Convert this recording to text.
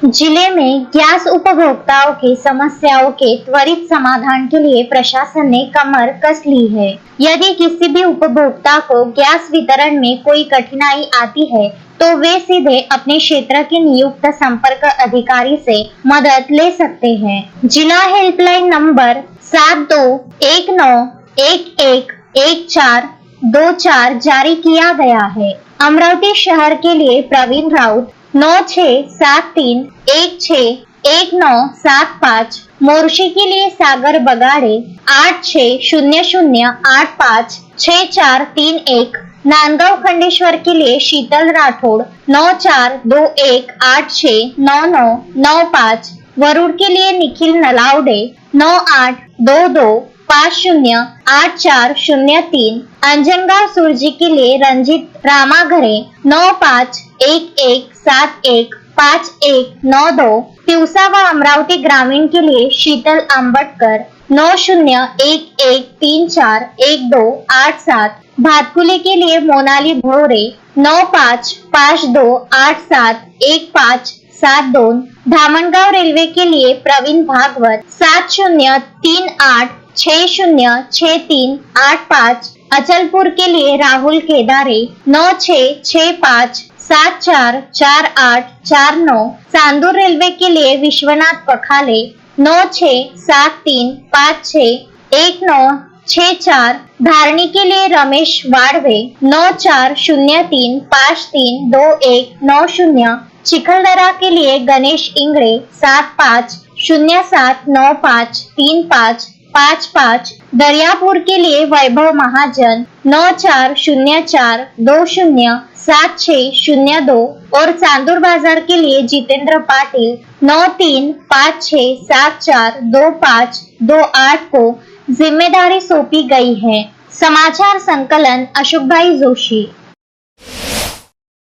जिले में गैस उपभोक्ताओं की समस्याओं के त्वरित समाधान के लिए प्रशासन ने कमर कस ली है। यदि किसी भी उपभोक्ता को गैस वितरण में कोई कठिनाई आती है तो वे सीधे अपने क्षेत्र के नियुक्त संपर्क अधिकारी से मदद ले सकते हैं। जिला हेल्पलाइन नंबर 7219111424 जारी किया गया है। अमरावती शहर के लिए प्रवीण राउत 9673161975, मोर्शी के लिए सागर बगाड़े 8600856431, नांदगांव खंडेश्वर के लिए शीतल राठौड़ 9421869995, वरुड़ के लिए निखिल नलावडे 9822508403, अंजनगांव सुरजी के लिए रंजित रामाघरे 9511715192, तिवसा व अमरावती ग्रामीण के लिए शीतल आंबटकर 9013412887, भातकुली के लिए मोनाली भोरे 9552871572, धामनगांव रेलवे के लिए प्रवीण भागवत 7038606385, अचलपुर के लिए राहुल केदारे 9665744849, चांदूर रेलवे के लिए विश्वनाथ पखाले 9673561964, धारणी के लिए रमेश वाड़वे 9403532190, चिखलदरा के लिए गणेश इंगड़े 7507953555, दरियापुर के लिए वैभव महाजन 9404207602 और चांदूर बाजार के लिए जितेंद्र पाटिल 9356742528 को जिम्मेदारी सौंपी गई है। समाचार संकलन अशोक भाई जोशी।